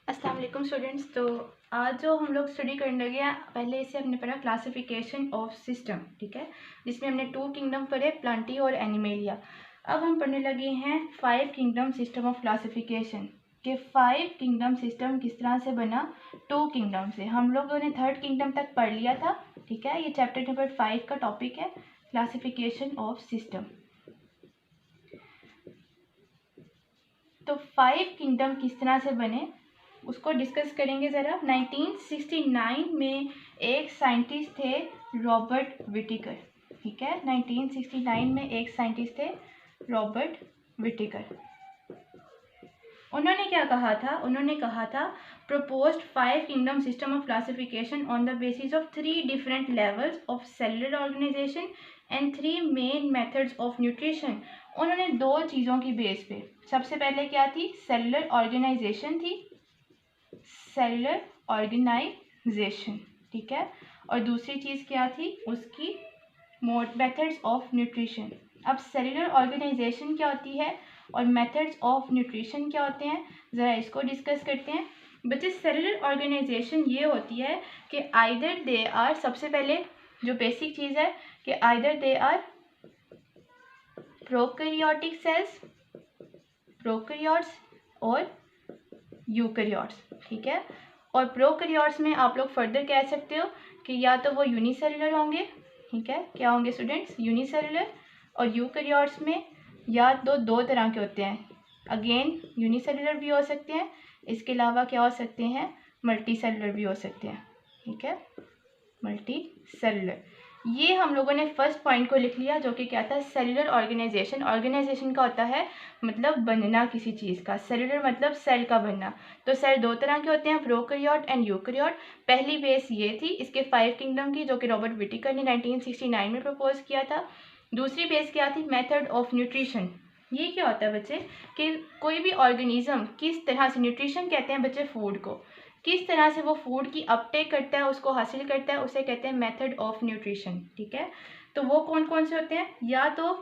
अस्सलाम वालेकुम स्टूडेंट्स। तो आज जो हम लोग स्टडी करने लगे हैं, पहले इसे हमने पढ़ा क्लासिफिकेशन ऑफ सिस्टम, ठीक है, जिसमें हमने 2 किंगडम पढ़े, प्लांटी और एनिमेलिया। अब हम पढ़ने लगे हैं 5 किंगडम सिस्टम ऑफ क्लासिफिकेशन के 5 किंगडम सिस्टम किस तरह से बना 2 किंगडम से। हम लोगों ने 3rd किंगडम तक पढ़ लिया था, ठीक है। ये चैप्टर नंबर 5 का टॉपिक है क्लासिफिकेशन ऑफ सिस्टम। तो 5 किंगडम किस तरह से बने उसको डिस्कस करेंगे ज़रा। 1969 में एक साइंटिस्ट थे रॉबर्ट विटिकर, ठीक है। 1969 में एक साइंटिस्ट थे रॉबर्ट विटिकर। उन्होंने क्या कहा था? उन्होंने कहा था proposed 5 kingdom system of classification on the basis of 3 different levels of cellular organization and 3 main methods of nutrition। उन्होंने 2 चीज़ों की बेस पे, सबसे पहले क्या थी? सेलुलर ऑर्गेनाइजेशन थी, सेलुलर ऑर्गेनाइजेशन, ठीक है। और दूसरी चीज़ क्या थी? उसकी मेथड्स ऑफ न्यूट्रिशन। अब सेलुलर ऑर्गेनाइजेशन क्या होती है और मेथड्स ऑफ न्यूट्रिशन क्या होते हैं, ज़रा इसको डिस्कस करते हैं। बच्चे, सेलुलर ऑर्गेनाइजेशन ये होती है कि आइदर दे आर, सबसे पहले जो बेसिक चीज़ है कि either they are prokaryotic cells, prokaryotes और यूकैरियोट्स, ठीक है। और प्रोकैरियोट्स में आप लोग फर्दर कह सकते हो कि या तो वो यूनिसेलुलर होंगे, ठीक है। क्या होंगे स्टूडेंट्स? यूनिसेलुलर। और यूकैरियोट्स में या तो 2 तरह के होते हैं, अगेन यूनिसेलुलर भी हो सकते हैं, इसके अलावा क्या हो सकते हैं? मल्टी सेलुलर भी हो सकते हैं, ठीक है, मल्टी सेलुलर। ये हम लोगों ने फर्स्ट पॉइंट को लिख लिया, जो कि क्या था? Cellular organisation. ऑर्गेनाइजेशन का होता है मतलब बनना किसी चीज़ का, सेलुलर मतलब सेल का बनना। तो सेल 2 तरह के होते हैं, प्रोकैरियोट एंड यूकैरियोट। पहली बेस ये थी इसके 5 किंगडम की, जो कि रॉबर्ट विटिकर ने 1969 में प्रपोज किया था। दूसरी बेस क्या थी? Method of nutrition. ये क्या होता है बच्चे कि कोई भी ऑर्गेनिज्म किस तरह से, न्यूट्रिशन कहते हैं बच्चे फूड को, किस तरह से वो फूड की अपटेक करता है, उसको हासिल करता है, उसे कहते हैं मेथड ऑफ न्यूट्रिशन, ठीक है। तो वो कौन कौन से होते हैं? या तो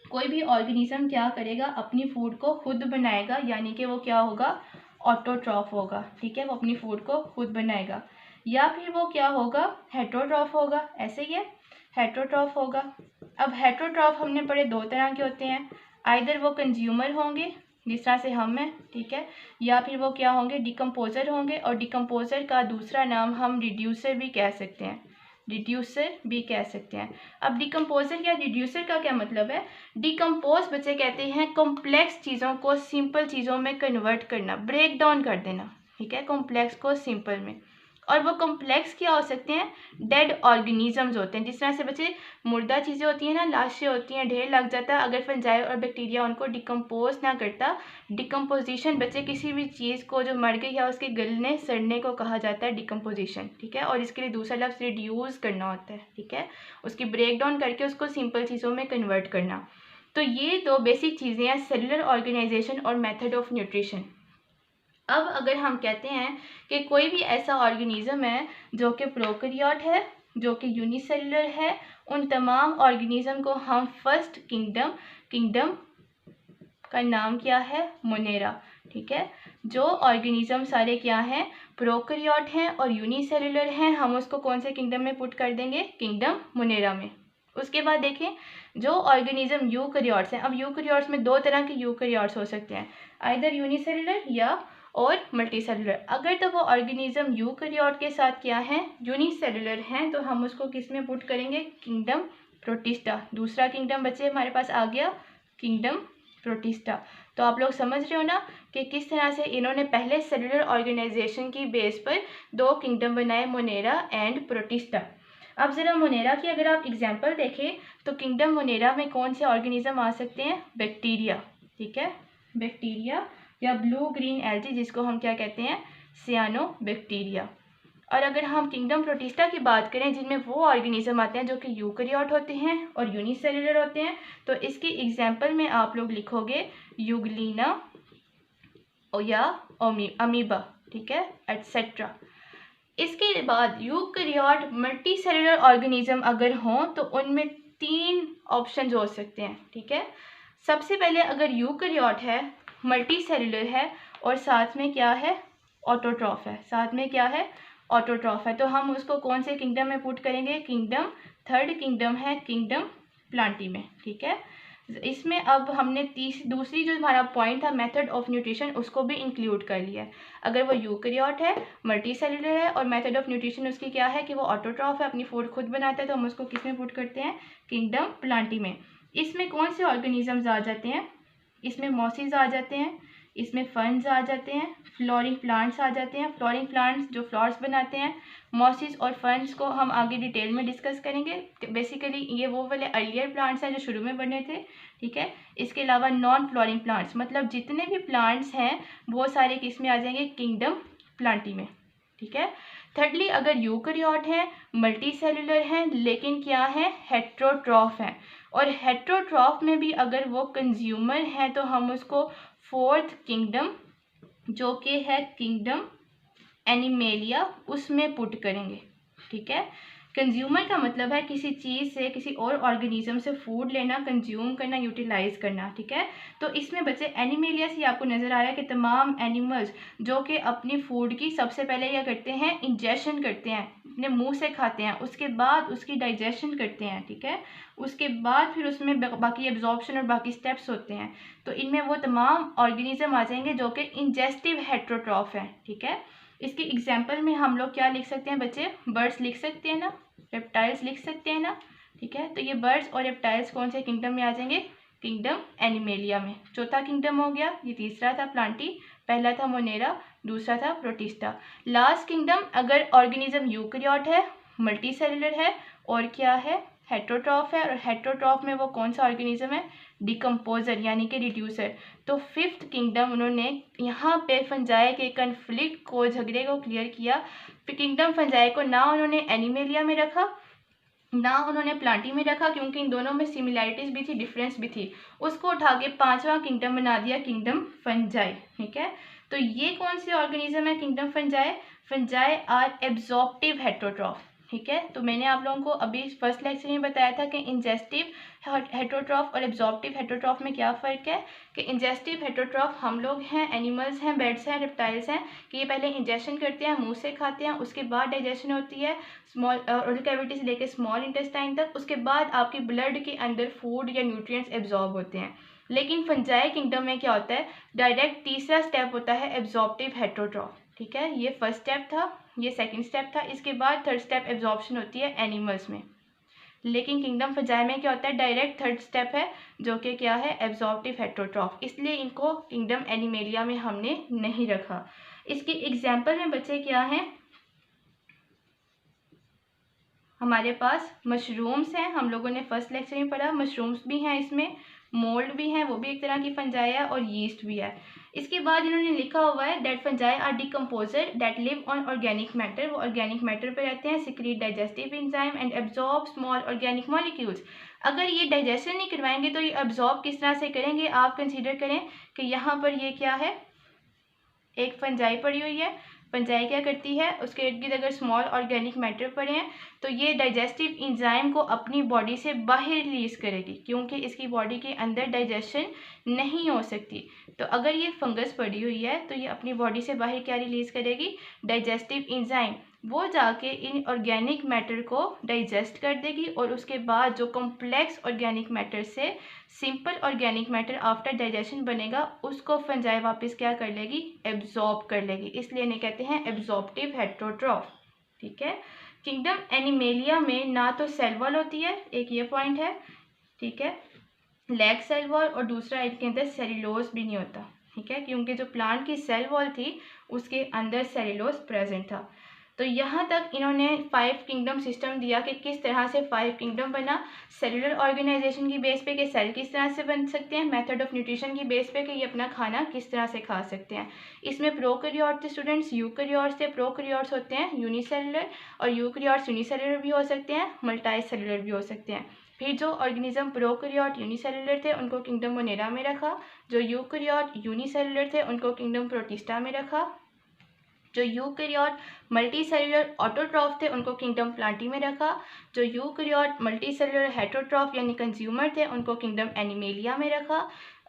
कोई भी ऑर्गेनिज्म क्या करेगा? अपनी फूड को खुद बनाएगा, यानी कि वो क्या होगा? ऑटोट्रॉफ होगा, ठीक है, वो अपनी फूड को खुद बनाएगा। या फिर वो क्या होगा? हेटरोट्रॉफ होगा, ऐसे ही है, हेटरोट्रॉफ होगा। अब हेटरोट्रॉफ हमने पढ़े 2 तरह के होते हैं, आइदर वो कंज्यूमर होंगे जिस तरह से हम हैं, ठीक है, या फिर वो क्या होंगे? डिकम्पोजर होंगे। और डिकम्पोजर का दूसरा नाम हम रिड्यूसर भी कह सकते हैं, रिड्यूसर भी कह सकते हैं। अब डिकम्पोजर या रिड्यूसर का क्या मतलब है? डिकम्पोज बच्चे कहते हैं कॉम्प्लेक्स चीज़ों को सिंपल चीज़ों में कन्वर्ट करना, ब्रेक डाउन कर देना, ठीक है, कॉम्प्लेक्स को सिंपल में। और वो कॉम्प्लेक्स क्या हो सकते हैं? डेड ऑर्गेनिजम्स होते हैं। जिस तरह से बच्चे मुर्दा चीज़ें होती हैं ना, लाशें होती हैं, ढेर लग जाता है, अगर फंजाई और बैक्टीरिया उनको डिकम्पोज ना करता, डिकम्पोजिशन बच्चे किसी भी चीज़ को जो मर गई है उसके गलने सड़ने को कहा जाता है डिकम्पोजिशन, ठीक है। और इसके लिए दूसरा लफ्ज़ रिड्यूस करना होता है, ठीक है, उसकी ब्रेक डाउन करके उसको सिंपल चीज़ों में कन्वर्ट करना। तो ये 2 बेसिक चीज़ें हैं, सेलुलर ऑर्गेनाइजेशन और मेथड ऑफ न्यूट्रिशन। अब अगर हम कहते हैं कि कोई भी ऐसा ऑर्गेनिज्म है जो कि प्रोकैरियोट है, जो कि यूनिसेलुलर है, उन तमाम ऑर्गेनिज्म को हम फर्स्ट किंगडम का नाम क्या है? मोनेरा, ठीक है। जो ऑर्गेनिज्म सारे क्या हैं? प्रोकैरियोट हैं और यूनिसेलुलर हैं, हम उसको कौन से किंगडम में पुट कर देंगे? किंगडम मोनेरा में। उसके बाद देखें जो ऑर्गेनिज्म यूकैरियोट्स हैं। अब यूकैरियोट्स में 2 तरह के यूकैरियोट्स हो सकते हैं, आइदर यूनिसेलुलर या और मल्टीसेलुलर। अगर तो वो ऑर्गेनिज्म यूकैरियोट के साथ क्या है? यूनिसेलुलर हैं, तो हम उसको किस में पुट करेंगे? Kingdom protista. दूसरा किंगडम बच्चे हमारे पास आ गया, किंगडम प्रोटिस्टा। तो आप लोग समझ रहे हो ना कि किस तरह से इन्होंने पहले सेलुलर ऑर्गेनाइजेशन की बेस पर 2 किंगडम बनाए, मोनेरा एंड प्रोटिस्टा। अब ज़रा मोनेरा की अगर आप एग्जांपल देखें तो किंगडम मोनेरा में कौन से ऑर्गेनिज्म आ सकते हैं? बैक्टीरिया, ठीक है, बैक्टीरिया या ब्लू ग्रीन एल्गी, जिसको हम क्या कहते हैं? सियानोबैक्टीरिया। और अगर हम किंगडम प्रोटिस्टा की बात करें जिनमें वो ऑर्गेनिज्म आते हैं जो कि यूकैरियोट होते हैं और यूनिसेलुलर होते हैं, तो इसकी एग्जांपल में आप लोग लिखोगे यूग्लिना या अमीबा, ठीक है, एटसेट्रा। इसके बाद यूकैरियोट मल्टी सेलुलर ऑर्गेनिज्म अगर हों तो उनमें 3 ऑप्शंस हो सकते हैं, ठीक है। सबसे पहले अगर यूकैरियोट है, मल्टी सेलुलर है और साथ में क्या है? ऑटोट्रॉफ है, साथ में क्या है, ऑटोट्रॉफ है। तो हम उसको कौन से किंगडम में पुट करेंगे, किंगडम, थर्ड किंगडम है किंगडम प्लांटी में, ठीक है। इसमें अब हमने दूसरी जो हमारा पॉइंट था मेथड ऑफ न्यूट्रिशन, उसको भी इंक्लूड कर लिया है। अगर वो यूकैरियोट है, मल्टी सेलुलर है और मेथड ऑफ न्यूट्रिशन उसकी क्या है कि वो ऑटोट्रॉफ है, अपनी फूड खुद बनाता है, तो हम उसको किस में पुट करते हैं, किंगडम प्लांटी में। इसमें कौन से ऑर्गेनिजम्स आ जाते हैं, इसमें मॉसिस आ जाते हैं, इसमें फर्न्स आ जाते हैं, फ्लोरिंग प्लांट्स आ जाते हैं, फ्लोरिंग प्लांट्स जो फ्लावर्स बनाते हैं। मॉसिस और फर्न्स को हम आगे डिटेल में डिस्कस करेंगे। बेसिकली ये वो वाले अर्लियर प्लांट्स हैं जो शुरू में बने थे, ठीक है। इसके अलावा नॉन फ्लोरिंग प्लांट्स, मतलब जितने भी प्लांट्स हैं वो सारे किस में आ जाएंगे, किंगडम प्लांटी में, ठीक है। थर्डली, अगर यूकैरियोट है, मल्टी सेलुलर है, लेकिन क्या है, हेट्रोट्रॉफ है, और हेट्रोट्रॉफ में भी अगर वो कंज्यूमर है तो हम उसको फोर्थ किंगडम जो कि है किंगडम एनिमेलिया उसमें पुट करेंगे, ठीक है। कंज्यूमर का मतलब है किसी चीज़ से, किसी और ऑर्गेनिज्म से फूड लेना, कंज्यूम करना, यूटिलाइज करना, ठीक है। तो इसमें बच्चे एनिमेलिया से आपको नज़र आ रहा है कि तमाम एनिमल्स जो कि अपनी फूड की सबसे पहले क्या करते हैं, इंजेशन करते हैं, अपने मुंह से खाते हैं, उसके बाद उसकी डाइजेशन करते हैं, ठीक है। उसके बाद फिर उसमें बाकी एब्जॉर्प्शन और बाकी स्टेप्स होते हैं। तो इनमें वो तमाम ऑर्गेनिज्म आ जाएंगे जो कि इंजेस्टिव हेट्रोट्रॉफ है, ठीक है। इसके एग्जाम्पल में हम लोग क्या लिख सकते हैं बच्चे, बर्ड्स लिख सकते हैं ना, रेप्टाइल्स लिख सकते हैं ना, ठीक है। तो ये बर्ड्स और रेप्टाइल्स कौन से किंगडम में आ जाएंगे, किंगडम एनिमेलिया में। चौथा किंगडम हो गया, ये तीसरा था प्लांटी, पहला था मोनेरा, दूसरा था प्रोटिस्टा। लास्ट किंगडम, अगर ऑर्गेनिज्म यूकैरियोट है, मल्टी सेलुलर है और क्या है, हेट्रोट्रॉफ है, और हेट्रोट्रॉफ में वो कौन सा ऑर्गेनिज्म है, डिकम्पोजर यानी कि रिड्यूसर। तो फिफ्थ किंगडम उन्होंने यहाँ पे फंजाई के कन्फ्लिक्ट को, झगड़े को क्लियर किया। किंगडम फंजाई को ना उन्होंने एनिमेलिया में रखा, ना उन्होंने प्लांटी में रखा, क्योंकि इन दोनों में सिमिलैरिटीज भी थी, डिफरेंस भी थी। उसको उठा के पांचवा किंगडम बना दिया, किंगडम फंजाई, ठीक है। तो ये कौन से ऑर्गेनिज्म है, kingdom fungi, fungi are absorptive heterotroph, ठीक है। तो मैंने आप लोगों को अभी फर्स्ट लेक्चर में बताया था कि इंजेस्टिव हेट्रोट्रॉफ और एब्जॉर्प्टिव हेट्रोट्रॉफ में क्या फ़र्क है, कि इंजेस्टिव हेट्रोट्रॉफ हम लोग हैं, एनिमल्स हैं, बर्ड्स हैं, रेप्टाइल्स हैं, कि ये पहले इंजेक्शन करते हैं, मुंह से खाते हैं, उसके बाद डाइजेशन होती है स्मॉल ओरल कैविटी से लेकर स्मॉल इंटेस्टाइन तक, उसके बाद आपकी ब्लड के अंदर फूड या न्यूट्रिएंट्स एब्जॉर्ब होते हैं। लेकिन फंजाई किंगडम में क्या होता है, डायरेक्ट तीसरा स्टेप होता है एब्जॉर्प्टिव हेट्रोट्रॉफ, ठीक है। ये फर्स्ट स्टेप था, ये सेकंड स्टेप था, इसके बाद थर्ड स्टेप एब्जॉर्प्शन होती है एनिमल्स में। लेकिन किंगडम फंजाई में क्या होता है, डायरेक्ट थर्ड स्टेप है जो कि क्या है, एब्जॉर्प्टिव हेट्रोट्रॉफ, इसलिए इनको किंगडम एनिमेलिया में हमने नहीं रखा। इसके एग्जाम्पल में बच्चे क्या हैं, हमारे पास मशरूम्स हैं, हम लोगों ने फर्स्ट लेक्चर में पढ़ा, मशरूम्स भी हैं, इसमें मोल्ड भी हैं, वो भी एक तरह की फंजाई है, और यीस्ट भी है। इसके बाद इन्होंने लिखा हुआ है that fungi are decomposer that live on organic matter, वो ऑर्गेनिक मैटर पे रहते हैं, secrete digestive enzyme and absorb small organic molecules. अगर ये डाइजेशन नहीं करवाएंगे तो ये एब्जॉर्ब किस तरह से करेंगे, आप कंसीडर करें कि यहाँ पर ये क्या है, एक फंजाई पड़ी हुई है, फंजाई क्या करती है, उसके इर्द गिर्द अगर स्मॉल ऑर्गेनिक मैटर पड़े हैं तो ये डाइजेस्टिव एंजाइम को अपनी बॉडी से बाहर रिलीज़ करेगी, क्योंकि इसकी बॉडी के अंदर डाइजेशन नहीं हो सकती। तो अगर ये फंगस पड़ी हुई है तो ये अपनी बॉडी से बाहर क्या रिलीज़ करेगी, डाइजेस्टिव एंजाइम, वो जाके इन ऑर्गेनिक मैटर को डाइजेस्ट कर देगी, और उसके बाद जो कॉम्प्लेक्स ऑर्गेनिक मैटर से simple organic matter after digestion बनेगा, उसको फंजाई वापस क्या कर लेगी, एब्जॉर्ब कर लेगी, इसलिए इन्हें कहते हैं एब्जॉर्प्टिव हेट्रोट्रॉफ, ठीक है। किंगडम एनिमेलिया में ना तो सेल वॉल होती है, एक ये पॉइंट है, ठीक है, लैग सेल वॉल, और दूसरा इनके अंदर सेल्यूलोज भी नहीं होता, ठीक है, क्योंकि जो प्लांट की सेल वॉल थी उसके अंदर सेल्यूलोज प्रेजेंट था। तो यहाँ तक इन्होंने 5 किंगडम सिस्टम दिया कि किस तरह से 5 किंगडम बना, सेलुलर ऑर्गेनाइजेशन की बेस पे कि सेल किस तरह से बन सकते हैं, मेथड ऑफ न्यूट्रिशन की बेस पे कि ये अपना खाना किस तरह से खा सकते हैं। इसमें प्रोकैरियोट थे स्टूडेंट्स, यूकैरियोट्स थे, प्रोकैरियोट्स होते हैं यूनिसेलुलर और यूकैरियोट्स यूनिसेलुलर भी हो सकते हैं, मल्टी सेलुलर भी हो सकते हैं। फिर जो ऑर्गेनिज्म प्रोकैरियोट यूनिसेलुलर थे उनको किंगडम मोनेरा में रखा, जो यूकैरियोट यूनिसेलुलर थे उनको किंगडम प्रोटिस्टा में रखा, जो यूकैरियोट मल्टी सेलुलर ऑटोट्रॉफ थे उनको किंगडम प्लांटी में रखा, जो यूकैरियोट मल्टी सेलुलर हेट्रोट्रॉफ यानी कंज्यूमर थे उनको किंगडम एनिमेलिया में रखा,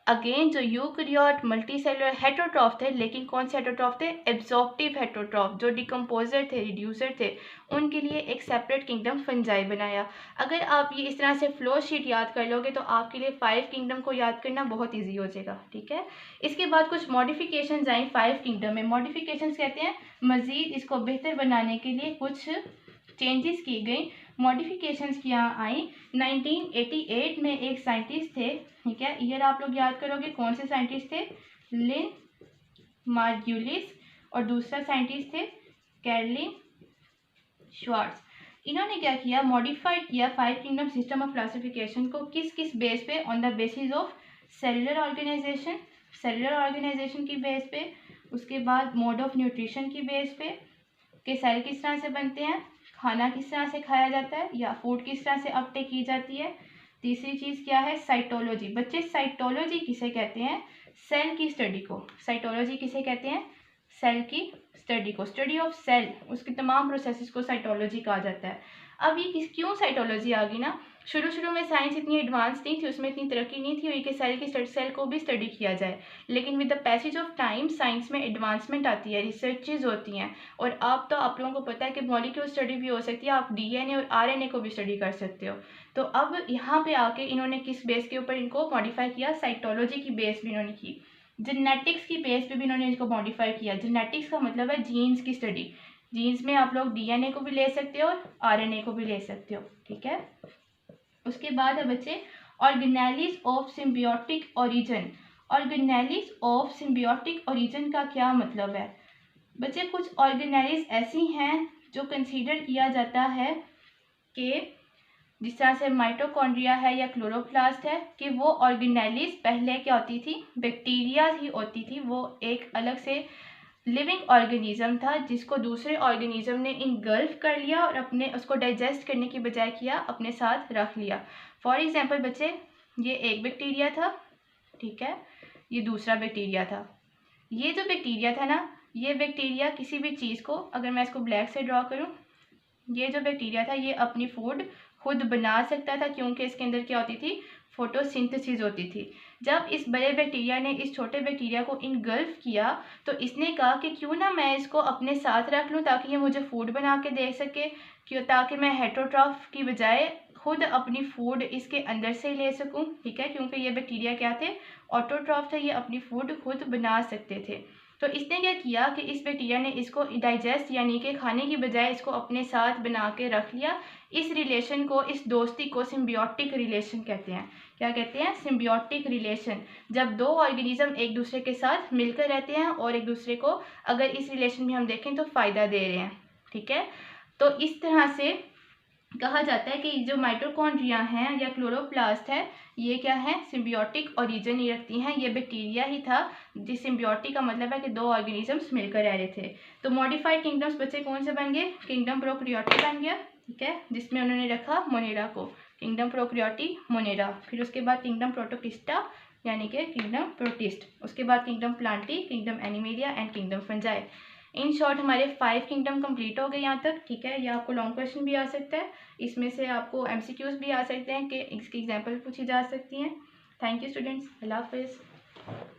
अगेन जो यूकैरियोट मल्टीसेलुलर हेटेरोट्रॉफ थे, लेकिन कौन से हेटेरोट्रॉफ थे? एब्जॉर्प्टिव हेटेरोट्रॉफ, जो डिकम्पोजर थे, रिड्यूसर थे, उनके लिए एक सेपरेट किंगडम फंजाई बनाया। अगर आप ये इस तरह से फ्लो शीट याद कर लोगे तो आपके लिए 5 किंगडम को याद करना बहुत ईजी हो जाएगा, ठीक है। इसके बाद कुछ मॉडिफिकेशंस आई 5 किंगडम में। मॉडिफिकेशंस कहते हैं मज़ीद इसको बेहतर बनाने के लिए कुछ चेंजेस की गई, मॉडिफिकेशंस क्या आई। 1988 में एक साइंटिस्ट थे, ठीक है, ईयर आप लोग याद करोगे, कौन से साइंटिस्ट थे? लिन मार्गुलिस, और दूसरा साइंटिस्ट थे कैरोलिन श्वार्ट्ज। इन्होंने क्या किया? मॉडिफाइड किया 5 किंगडम सिस्टम ऑफ क्लासिफिकेशन को। किस किस बेस पे? On the basis of cellular organisation, cellular organisation की बेस पे, उसके बाद मोड ऑफ न्यूट्रिशन की बेस पे, कि सेल किस तरह से बनते हैं, खाना किस तरह से खाया जाता है, या फूड किस तरह से अपटेक की जाती है। तीसरी चीज़ क्या है? साइटोलॉजी। बच्चे साइटोलॉजी किसे कहते हैं? सेल की स्टडी को। साइटोलॉजी किसे कहते हैं? सेल की स्टडी को, स्टडी ऑफ सेल, उसके तमाम प्रोसेसेस को साइटोलॉजी कहा जाता है। अब ये क्यों साइटोलॉजी आ गई ना? शुरू में साइंस इतनी एडवांस नहीं थी, उसमें इतनी तरक्की नहीं थी हुई कि सेल को भी स्टडी किया जाए, लेकिन with the passage of time science में एडवांसमेंट आती है, रिसर्चेज होती हैं, और अब तो आप लोगों को पता है कि मॉलिक्यूल स्टडी भी हो सकती है, आप डीएनए और आरएनए को भी स्टडी कर सकते हो। तो अब यहाँ पे आके इन्होंने किस बेस के ऊपर इनको मॉडिफाई किया? साइटोलॉजी की बेस भी इन्होंने की। जेनेटिक्स की बेस पे भी इन्होंने इसको मॉडिफाई किया। जेनेटिक्स का मतलब है जीन्स की स्टडी। जीन्स में आप लोग डीएनए को भी ले सकते हो और आरएनए को भी ले सकते हो, ठीक है। उसके बाद है बच्चे organelles of symbiotic origin. Organelles of symbiotic origin का क्या मतलब है? बच्चे कुछ ऑर्गेनेलिस ऐसी हैं जो कंसीडर किया जाता है कि जिस तरह से माइटोकॉन्ड्रिया है या क्लोरोप्लास्ट है, कि वो ऑर्गेनेलिस पहले क्या होती थी? बैक्टीरिया ही होती थी। वो एक अलग से लिविंग ऑर्गेनिज्म था जिसको दूसरे ऑर्गेनिज्म ने इनगल्फ कर लिया और अपने उसको डाइजेस्ट करने की बजाय किया अपने साथ रख लिया। फॉर एग्जांपल बच्चे, ये एक बैक्टीरिया था, ठीक है, ये दूसरा बैक्टीरिया था। ये जो बैक्टीरिया था ना, ये बैक्टीरिया किसी भी चीज़ को, अगर मैं इसको ब्लैक से ड्रॉ करूँ, ये जो बैक्टीरिया था ये अपनी फूड खुद बना सकता था, क्योंकि इसके अंदर क्या होती थी? फोटोसिंथेसिस होती थी। जब इस बड़े बैक्टीरिया ने इस छोटे बैक्टीरिया को इनगल्फ किया तो इसने कहा कि क्यों ना मैं इसको अपने साथ रख लूँ ताकि ये मुझे फूड बना के दे सके, क्यों, ताकि मैं हेटेरोट्रॉफ की बजाय खुद अपनी फूड इसके अंदर से ले सकूं, ठीक है, क्योंकि ये बैक्टीरिया क्या थे? ऑटोट्रॉफ थे, ये अपनी फूड खुद बना सकते थे। तो इसने क्या किया कि इस बैक्टीरिया ने इसको डाइजेस्ट यानी कि खाने की बजाय इसको अपने साथ बना के रख लिया। इस रिलेशन को, इस दोस्ती को सिम्बियोटिक रिलेशन कहते हैं। क्या कहते हैं? Symbiotic relation. जब दो ऑर्गेनिज्म एक दूसरे के साथ मिलकर रहते हैं और एक दूसरे को अगर इस रिलेशन में हम देखें तो फ़ायदा दे रहे हैं, ठीक है। तो इस तरह से कहा जाता है कि जो माइटोकॉन्ड्रिया हैं या क्लोरोप्लास्ट है, ये क्या है? सिम्बियोटिक ओरिजिन ही रखती हैं। ये बैक्टीरिया ही था, जिस सिम्बियोटिक का मतलब है कि दो ऑर्गेनिजम्स मिलकर रह रहे थे। तो मॉडिफाइड किंगडम्स बच्चे कौन से बन गए? किंगडम प्रोकैरियोटिक बन गया, ठीक है, जिसमें उन्होंने रखा मोनेरा को, किंगडम प्रोकैरियोटी मोनेरा। फिर उसके बाद किंगडम प्रोटोक्लिस्टा यानी कि किंगडम प्रोटिस्ट। उसके बाद kingdom Plantae, kingdom animalia and kingdom fungi. In short हमारे 5 किंगडम कंप्लीट हो गए यहाँ तक, ठीक है। या आपको लॉन्ग क्वेश्चन भी आ सकता है, इसमें से आपको एमसीक्यूज भी आ सकते हैं कि इसकी एग्जांपल पूछी जा सकती हैं। थैंक यू स्टूडेंट्स, अल्लाह हाफिज़।